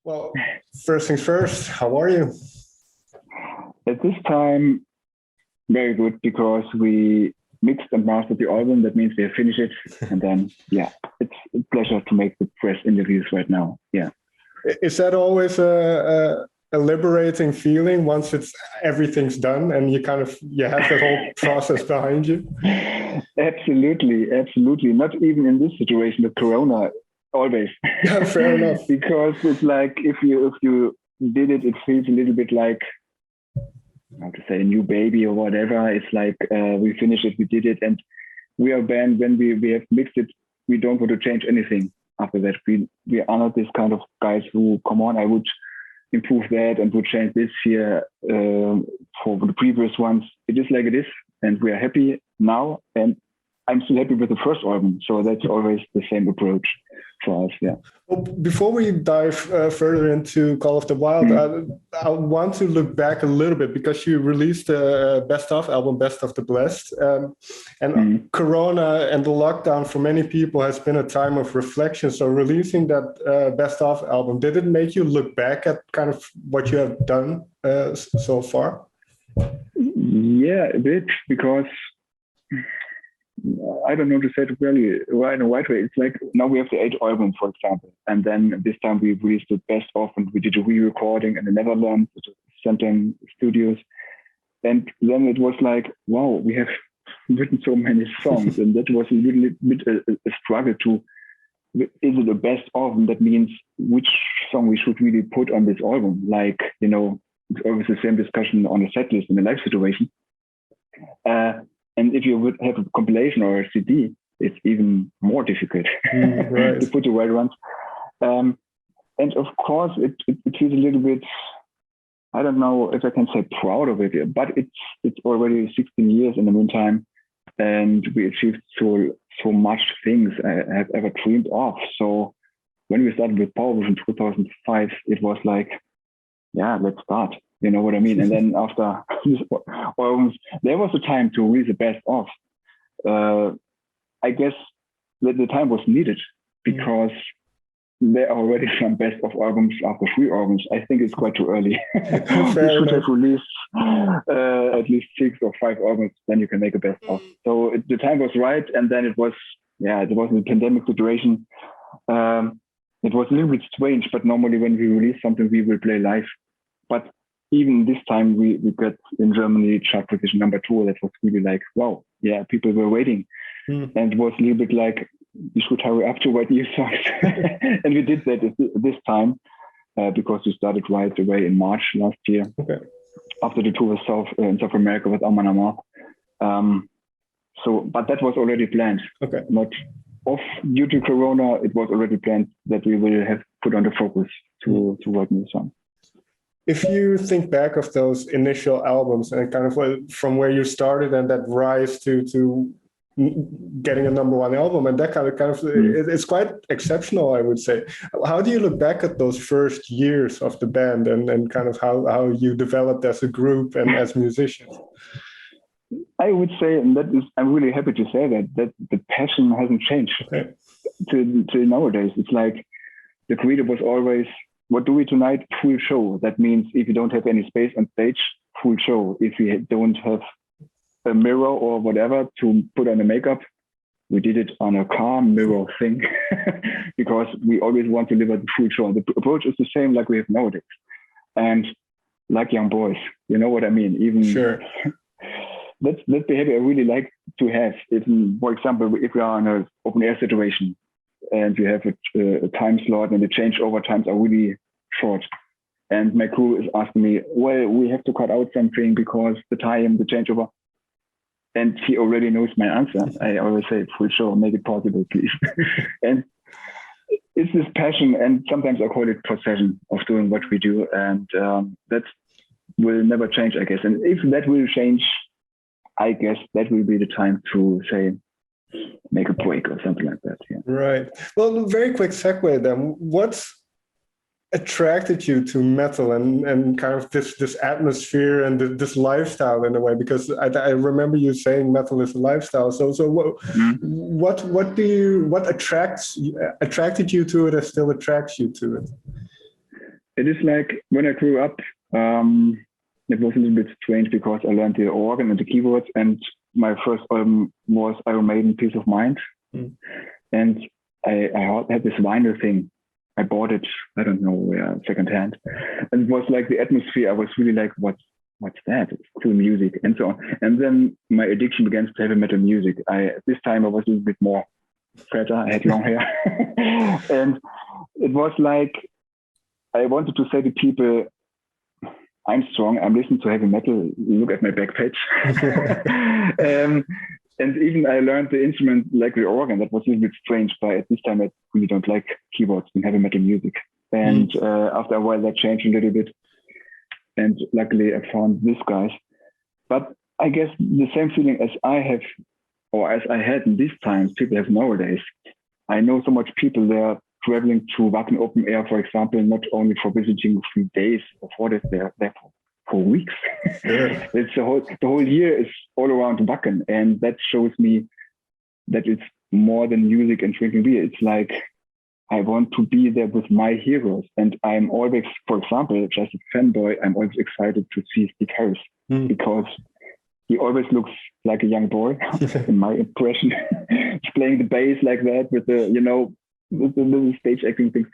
Well, first things first, how are you? At this time, very good, because we mixed and mastered the album. That means we have finished it. And then, it's a pleasure to make the press interviews right now. Yeah. Is that always a liberating feeling once everything's done and you have that whole process behind you? Absolutely. Not even in this situation with Corona, always. Yeah, fair enough. Because it's like if you did it, it feels a little bit like, how to say, a new baby or whatever. It's like we finished it, we did it, and we are a band. When we have mixed it, we don't want to change anything after that. We are not this kind of guys who, come on, I would improve that and would change this here for the previous ones. It is like it is, and we are happy now. And I'm still happy with the first album, so that's always the same approach for us. Yeah. Well, before we dive further into Call of the Wild, I want to look back a little bit, because you released a best of album, Best of the Blessed, and Corona and the lockdown for many people has been a time of reflection. So releasing that best of album, did it make you look back at kind of what you have done so far? Yeah, a bit, because I don't know to say it really right in a right way. It's like now we have the 8 albums, for example, and then this time we released the best of, and we did a re-recording in the Netherlands, Centum Studios, and then it was like, wow, we have written so many songs, and that was a little bit a struggle to, is it the best of? And that means which song we should really put on this album. Like, it's always the same discussion on a set list in a live situation. And if you would have a compilation or a CD, it's even more difficult right. to put the right ones. And of course, it feels a little bit, I don't know if I can say proud of it, but it's already 16 years in the meantime, and we achieved so much things I have ever dreamed of. So when we started with Powerwolf in 2005, it was like, let's start. You know what I mean? And then after there was a time to release the best of. I guess that the time was needed, because there are already some best of albums after 3 albums. I think it's quite too early. We should have released at least 6 or 5 albums, then you can make a best of. So the time was right, and then it was a pandemic situation. It was a little bit strange, but normally when we release something, we will play live. But even this time, we got in Germany chart position number 2. That was really like, wow, people were waiting. And it was a little bit like, we should hurry up to write new songs. And we did that this time, because we started right away in March last year, after the tour with in South America with Aman Amar. But that was already planned. Not off due to Corona, it was already planned that we will have put on the focus to write new songs. If you think back of those initial albums and kind of from where you started and that rise to getting a #1 album, and that kind of it's quite exceptional, I would say. How do you look back at those first years of the band and kind of how you developed as a group and as musicians? I would say, and I'm really happy to say that the passion hasn't changed to nowadays. It's like the creator was always, what do we tonight? Full show. That means if you don't have any space on stage, full show. If we don't have a mirror or whatever to put on the makeup, we did it on a car mirror thing, because we always want to deliver the full show. The approach is the same like we have nowadays. And like young boys, you know what I mean? Even sure. That's behavior I really like to have. For example, if we are in an open air situation, and you have a time slot, and the changeover times are really short, and my crew is asking me, well, we have to cut out something because the changeover, and he already knows my answer. I always say, full show, make it possible, please. And it's this passion, and sometimes I call it possession of doing what we do, and that will never change, I guess. And if that will change, I guess that will be the time to say, make a break or something like that. Yeah. Right. Well, very quick segue then. What attracted you to metal and kind of this atmosphere and this lifestyle in a way? Because I remember you saying metal is a lifestyle. So what attracted you to it and still attracts you to it? It is like when I grew up, it was a little bit strange because I learned the organ and the keyboards, and my first album was Iron Maiden, Peace of Mind. And I had this vinyl thing. I bought it, I don't know, secondhand. And it was like the atmosphere. I was really like, what's that? It's cool music and so on. And then my addiction began to heavy metal music. This time I was a little bit more fatter. I had long hair. And it was like, I wanted to say to people, I'm strong. I'm listening to heavy metal. Look at my back patch. And even I learned the instrument like the organ. That was a little bit strange, but at this time I really don't like keyboards in heavy metal music. And after a while that changed a little bit. And luckily I found these guys. But I guess the same feeling as I have, or as I had in these times, people have nowadays. I know so much people there traveling to Wacken Open Air, for example, not only for visiting 3 days or 4 days, they're there for weeks. Yeah. It's the whole year is all around Wacken, and that shows me that it's more than music and drinking beer. It's like I want to be there with my heroes, and I'm always, for example, just a fanboy. I'm always excited to see Steve Harris because he always looks like a young boy, in my impression. He's playing the bass like that with the, with the little stage acting things.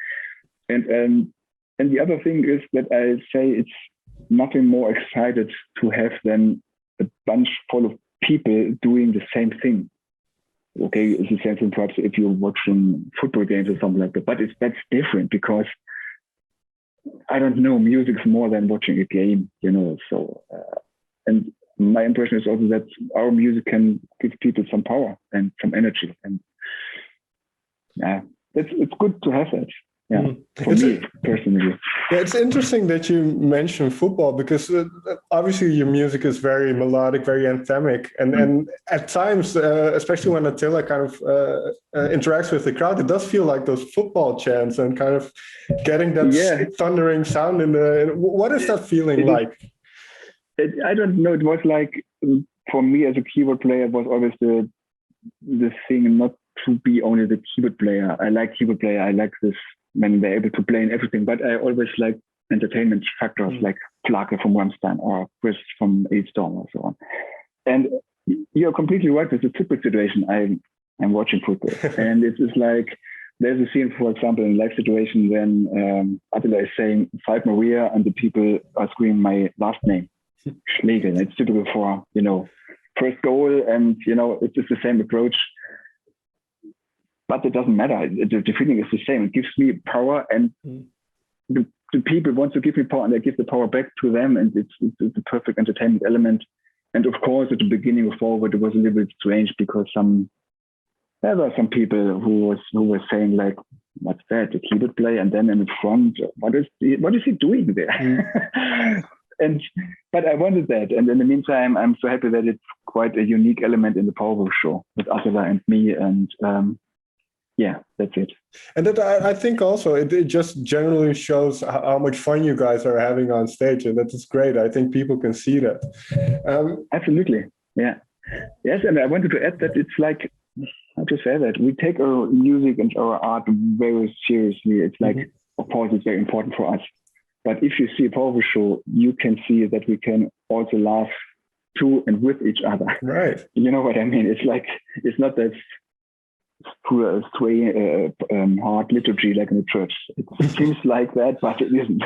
And the other thing is that I say it's nothing more excited to have than a bunch full of people doing the same thing. Okay, it's the same thing perhaps if you're watching football games or something like that, but that's different because I don't know, music's more than watching a game, so, and my impression is also that our music can give people some power and some energy, and it's good to have that. Yeah, for me personally. Yeah, it's interesting that you mentioned football because obviously your music is very melodic, very anthemic, and at times, especially when Attila kind of interacts with the crowd, it does feel like those football chants and kind of getting that thundering sound in the. What is that feeling like? I don't know. It was like, for me as a keyboard player, it was always the thing not to be only the keyboard player. I like keyboard player. I like this when they're able to play in everything. But I always like entertainment factors like Flake from Rammstein or Chris from Storm or so on. And you're completely right with the football situation. I'm watching football. And it's like, there's a scene, for example, in a live situation when Attila is saying Falk Maria and the people are screaming my last name. Schlegel. It's typical for, first goal, and, it's just the same approach. But it doesn't matter. The feeling is the same. It gives me power, and the people want to give me power, and I give the power back to them, and it's the perfect entertainment element. And of course, at the beginning of Forward, it was a little bit strange because there were some people who were saying like, "What's that? The keyboard player?" And then in the front, what is he doing there? But I wanted that, and in the meantime, I'm so happy that it's quite a unique element in the Powerwolf show with Attila and me, and that's it. And that I think also it just generally shows how much fun you guys are having on stage, and that is great. I think people can see that. Absolutely, yeah, yes. And I wanted to add that it's like, how to say that, we take our music and our art very seriously. It's like, of course, it's very important for us. But if you see a Powerwolf show, you can see that we can also laugh to and with each other. Right. You know what I mean? It's like, it's not that hard liturgy like in the church. It seems like that, but it isn't.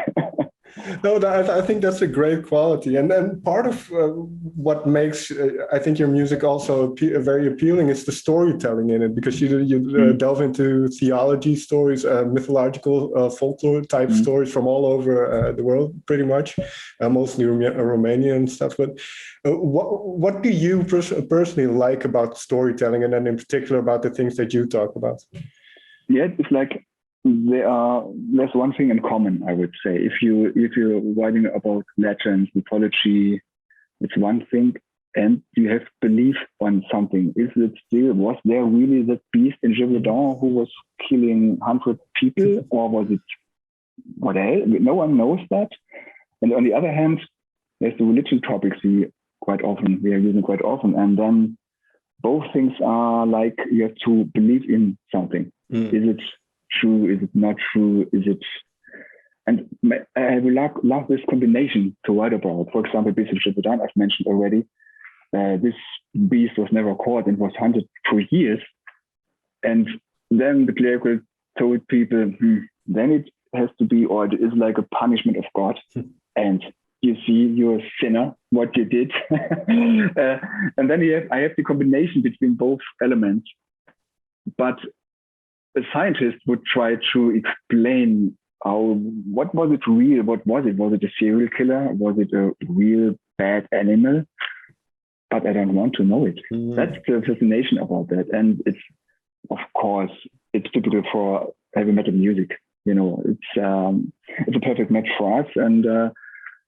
No, I think that's a great quality. And then part of what makes, I think, your music also very appealing is the storytelling in it, because you delve into theology stories, mythological folklore type stories from all over the world, pretty much, mostly Romania and stuff. But what do you personally like about storytelling, and then in particular about the things that you talk about? Yeah, it's like, there's one thing in common, I would say. If you're writing about legends, mythology, it's one thing, and you have belief on something. Was there really that beast in Gévaudan who was killing 100 people, or was it what else? No one knows that. And on the other hand, there's the religion topics we are using quite often, and then both things are like, you have to believe in something. Is it true? Is it not true? And I love this combination to write about. For example, Beast of Gévaudan, I've mentioned already. This beast was never caught and was hunted for years. And then the cleric told people, then it has to be, or it is like a punishment of God. And you see, you're a sinner, what you did. And then I have the combination between both elements. But a scientist would try to explain what was it real? What was it? Was it a serial killer? Was it a real bad animal? But I don't want to know it. That's the fascination about that. And it's, of course, it's typical for heavy metal music. You know, it's a perfect match for us. And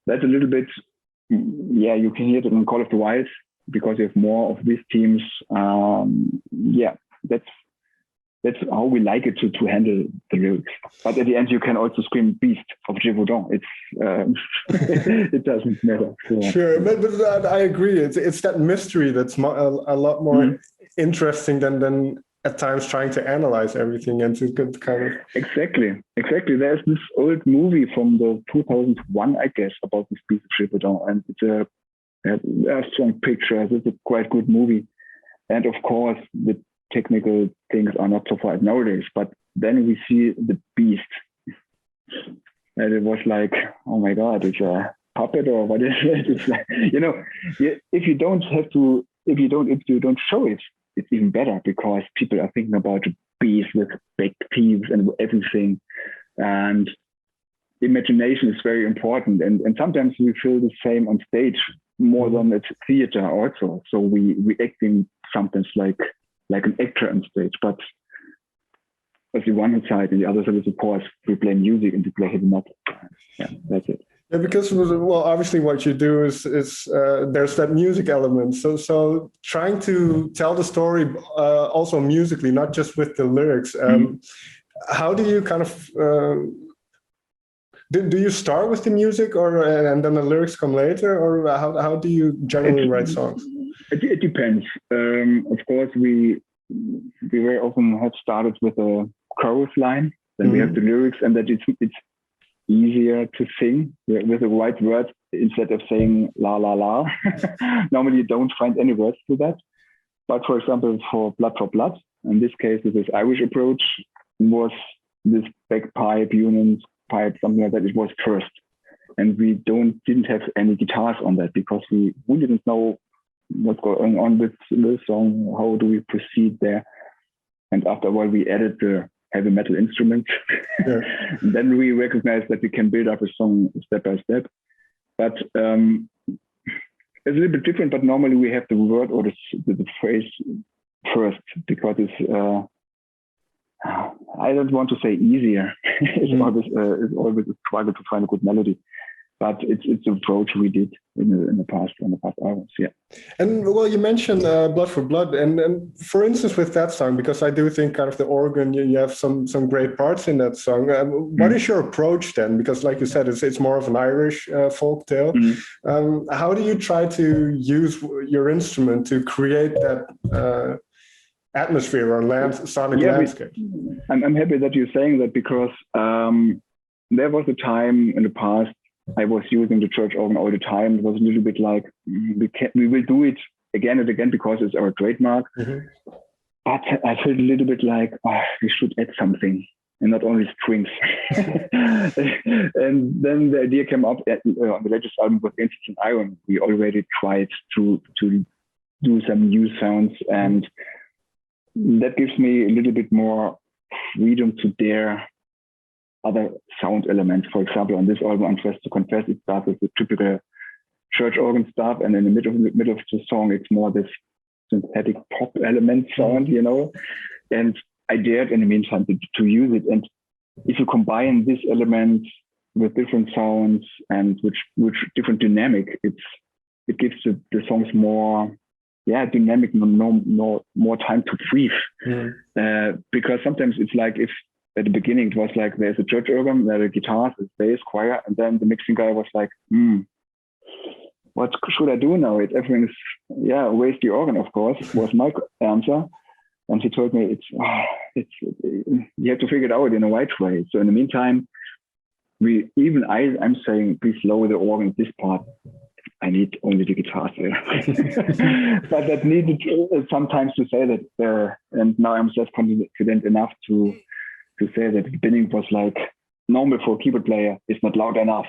that's a little bit, you can hear it in Call of the Wild because you have more of these teams. That's how we like it to handle the lyrics. But at the end, you can also scream "Beast of Gévaudan." It doesn't matter. Yeah. Sure, but I agree. It's that mystery that's a lot more interesting than at times trying to analyze everything and to kind of exactly. There's this old movie from the 2001, I guess, about this Beast of Gévaudan, and it's a strong picture. It's a quite good movie, and of course the technical things are not so far nowadays, but then we see the beast, and it was like, oh my God, it's a puppet or what is it? It's like, if you don't show it, it's even better because people are thinking about a beast with big teeth and everything, and imagination is very important. And sometimes we feel the same on stage more than at theater also. So we acting sometimes like an actor on stage, but as the one side and the other side is, of course, we play music and we play heavy metal. Yeah, that's it. Yeah, because obviously what you do is there's that music element. So trying to tell the story also musically, not just with the lyrics. How do you kind of do you start with the music, and then the lyrics come later, or how do you generally write songs? It depends. Of course, we very often have started with a chorus line, then we have the lyrics, and that it's easier to sing with the right words instead of saying la la la. Normally, you don't find any words to that. But for example, for Blood for Blood, in this case, with this Irish approach, was this bagpipe, union pipe, something like that. It was first, and we didn't have any guitars on that because we didn't know what's going on with the song, how do we proceed there. And after a while we added the heavy metal instruments. And then we recognized that we can build up a song step by step. But it's a little bit different, but normally we have the word or the phrase first because it's I don't want to say easier. It's always a struggle to find a good melody. But it's an approach we did in the past albums, yeah. And you mentioned Blood for Blood, and for instance with that song, because I do think kind of the organ, you have some great parts in that song. What is your approach then? Because like you said, it's more of an Irish folk tale. How do you try to use your instrument to create that atmosphere or sonic landscape? I'm happy that you're saying that because there was a time in the past I was using the church organ all the time. It was a little bit like we will do it again and again because it's our trademark. But I felt a little bit like we should add something and not only strings. And then the idea came up on the latest album with Instance and Iron. We already tried to do some new sounds, and that gives me a little bit more freedom to dare other sound elements. For example, on this album, Untrust to Confess, it starts with the typical church organ stuff, and in the middle of the song, it's more this synthetic pop element sound, And I dared in the meantime to use it. And if you combine this element with different sounds and which different dynamic, it gives the songs more dynamic, more time to breathe. Because sometimes it's like if at the beginning it was like there's a church organ, there are guitars, there's bass, choir, and then the mixing guy was like, what should I do now? Everything's waste the organ, of course, was my answer. And he told me it's you have to figure it out in a right way. So in the meantime, I'm saying, please lower the organ this part. I need only the guitars there. But that needed sometimes to say that there. And now I'm self-confident enough to say that the beginning was like normal for a keyboard player. It's not loud enough.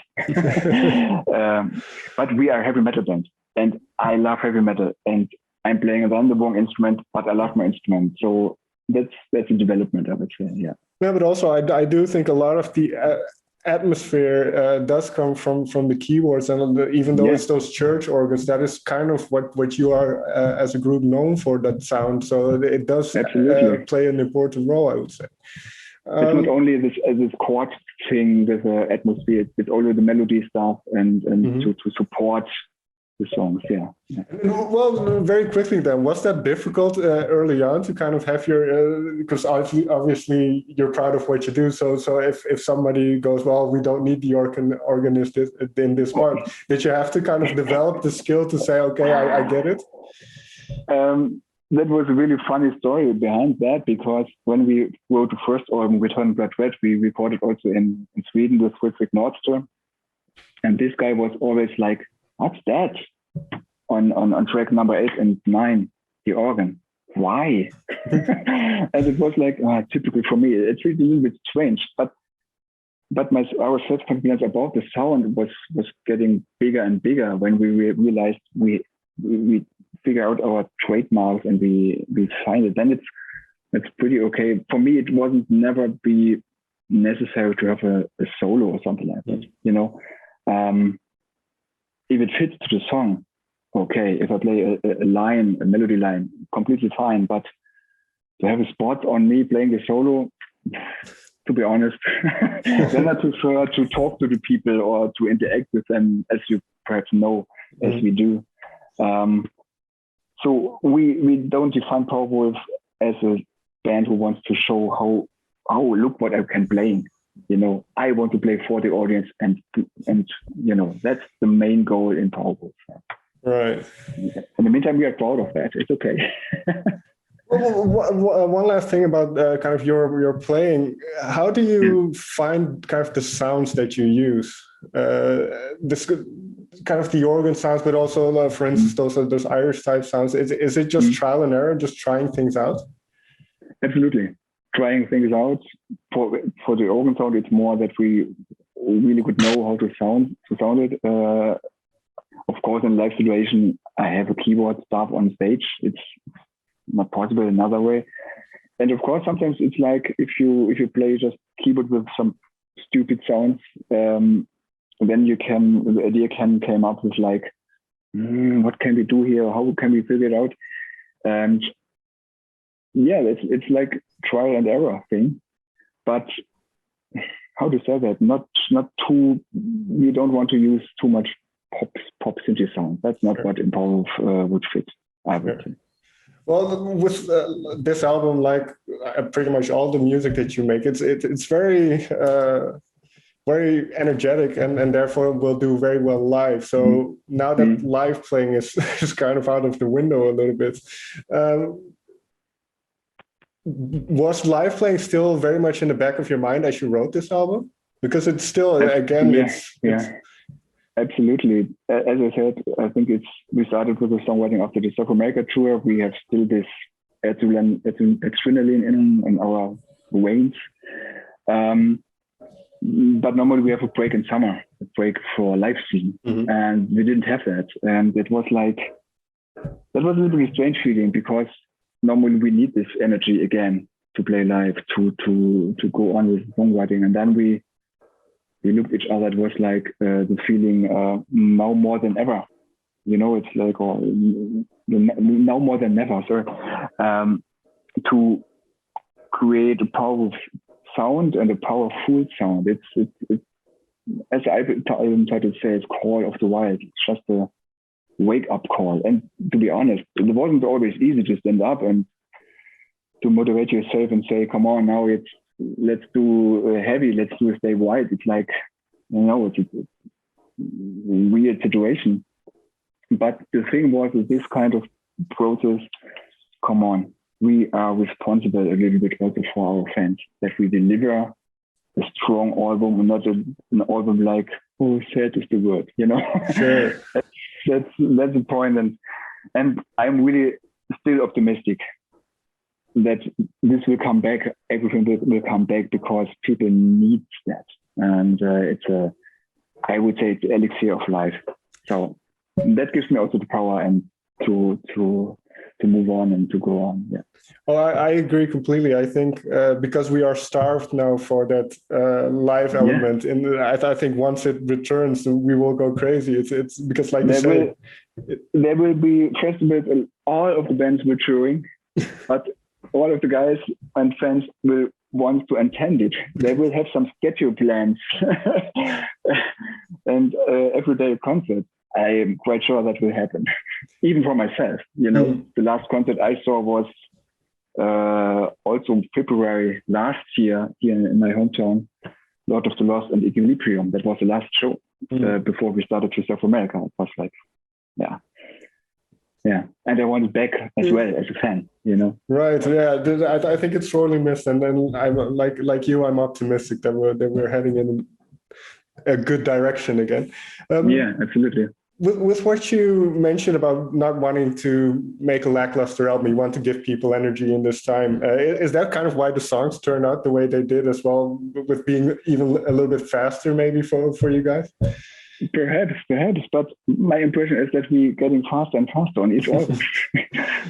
But we are a heavy metal band, and I love heavy metal. And I'm playing a Vanderboom instrument, but I love my instrument. So that's a development, I would say. Yeah. Yeah, but also I do think a lot of the atmosphere does come from the keyboards, and even though it's those church organs, that is kind of what you are as a group known for, that sound. So it does play an important role, I would say. It's not only this chord thing with the atmosphere; it's also the melody stuff and to support the songs. Yeah. Well, very quickly then, was that difficult early on to kind of have your, because obviously you're proud of what you do. So if somebody goes, well, we don't need the organist in this part, did you have to kind of develop the skill to say, okay, I get it? That was a really funny story behind that, because when we wrote the first album, Return Blood Red, we recorded also in Sweden with Fredrik Nordström. And this guy was always like, what's that? On track number 8 and 9, the organ. Why? And it was like typical for me. It's really a little bit strange, but our self-confidence about the sound was getting bigger and bigger when we realized we figure out our trademarks and we find it. Then it's pretty okay. For me, it wasn't never be necessary to have a solo or something like that. You know. If it fits to the song, okay. If I play a line, a melody line, completely fine. But to have a spot on me playing the solo, to be honest, then I prefer to talk to the people or to interact with them, as you perhaps know, as we do. So we don't define Powerwolf as a band who wants to show how look what I can play. You know, I want to play for the audience, and you know, that's the main goal in Powerwolf. Right. In the meantime, we are proud of that. It's okay. Well, one last thing about kind of your playing. How do you find kind of the sounds that you use? This kind of the organ sounds, but also, for instance, those Irish type sounds. Is it just trial and error, just trying things out? Absolutely. Trying things out. For the organ sound, it's more that we really could know how to sound it. Of course, in live situation, I have a keyboard staff on stage. It's not possible another way. And of course, sometimes it's like if you play just keyboard with some stupid sounds, then the idea came up with like, what can we do here? How can we figure it out? And yeah, it's like trial and error thing, but how to say that? Not too. We don't want to use too much pop synth sound. That's not what in Powerwolf would fit, I would say. Well, with this album, like pretty much all the music that you make, it's very very energetic and therefore will do very well live. So now that live playing is kind of out of the window a little bit. Was live playing still very much in the back of your mind as you wrote this album? Because it's still, again, it's absolutely. As I said, I think we started with the songwriting after the South America tour. We have still this adrenaline in our veins. But normally we have a break in summer, a break for live scene, and we didn't have that. And it was like, that was a little bit a strange feeling, because normally we need this energy again to play live, to go on with songwriting. And then we looked at each other. It was like the feeling now more than ever. You know, it's like now more than never. Sorry, to create a powerful sound and a powerful sound. It's as I try to say, it's call of the wild. It's just a wake-up call. And to be honest, it wasn't always easy to stand up and to motivate yourself and say, come on, now let's do heavy, let's do a Stay White. It's like, you know, it's a weird situation. But the thing was, with this kind of process, come on, we are responsible a little bit also for our fans, that we deliver a strong album and not an album like, oh, sad is the word, you know. Sure. that's the point, and I'm really still optimistic that this will come back. Everything will come back because people need that, and I would say it's the elixir of life. So that gives me also the power and to move on and to go on. Yeah. Well, I agree completely. I think because we are starved now for that live element, and I think once it returns, we will go crazy. It's because, like you say, there will be festivals. All of the bands will touring, but all of the guys and fans will want to attend it. They will have some schedule plans and everyday concerts. I am quite sure that will happen, even for myself. You know, the last concert I saw was also February last year here in my hometown, Lord of the Lost and Equilibrium. That was the last show before we started to South America. It was like, yeah. And I want it back as well as a fan, you know. Right. Yeah. I think it's sorely missed. And then I'm like you, I'm optimistic that we're heading in a good direction again. Yeah, absolutely. With what you mentioned about not wanting to make a lackluster album, you want to give people energy in this time. Is that kind of why the songs turn out the way they did as well, with being even a little bit faster maybe for you guys? Perhaps, but my impression is that we're getting faster and faster on each album.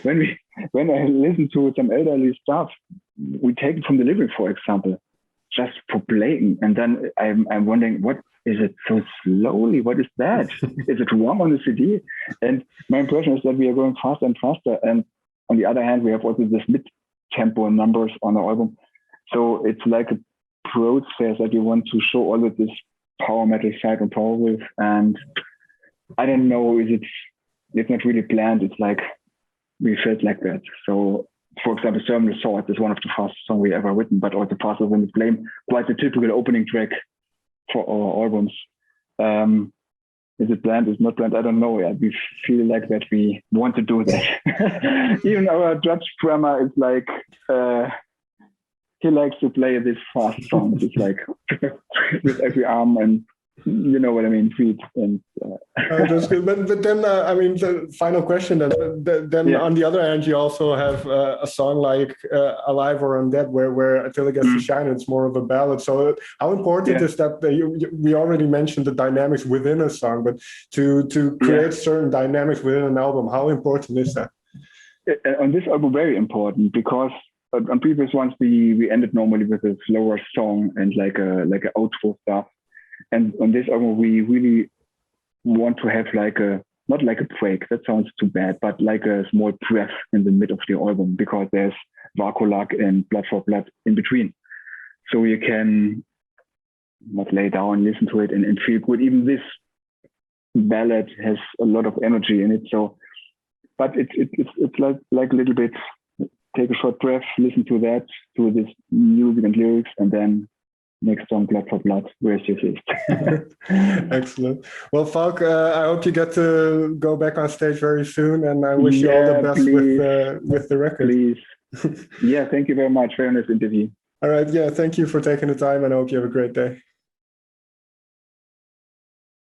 when I listen to some elderly stuff, we take it from the lyric, for example, just for playing, and then I'm wondering, what is it so slowly? What is that? Is it wrong on the CD? And my impression is that we are going faster and faster. And on the other hand, we have also this mid-tempo numbers on the album. So it's like a process that you want to show all of this power metal side on Powerwolf. And I don't know, it's not really planned. It's like we felt like that. So, for example, Sermon of Swords is one of the fastest songs we ever written, but also faster than the Flame. Quite a typical opening track for our albums. Is it planned? Is it not planned? I don't know. Yeah, we feel like that we want to do that. Even our Dutch drummer is like, he likes to play this fast songs. It's like with every arm and you know what I mean, feet. And that's good. But then, I mean, the final question then on the other hand, you also have a song like Alive or Undead, where Until It Gets to Shine, it's more of a ballad. So how important is that? We already mentioned the dynamics within a song, but to create certain dynamics within an album, how important is that? On this album, very important, because on previous ones we ended normally with a slower song and like a outro stuff. And on this album, we really want to have not like a break, that sounds too bad, but like a small breath in the mid of the album, because there's Vakuolag and Blood for Blood in between. So you can not lay down, listen to it and feel good. Even this ballad has a lot of energy in it. So, but it's like a little bit, take a short breath, listen to that, to this music and lyrics, and then next song, Blood for Blood, where's your fist? Excellent. Well, Falk, I hope you get to go back on stage very soon, and I wish you all the best with the record. Please. Yeah, thank you very much. Very nice interview. All right. Yeah, thank you for taking the time, and I hope you have a great day.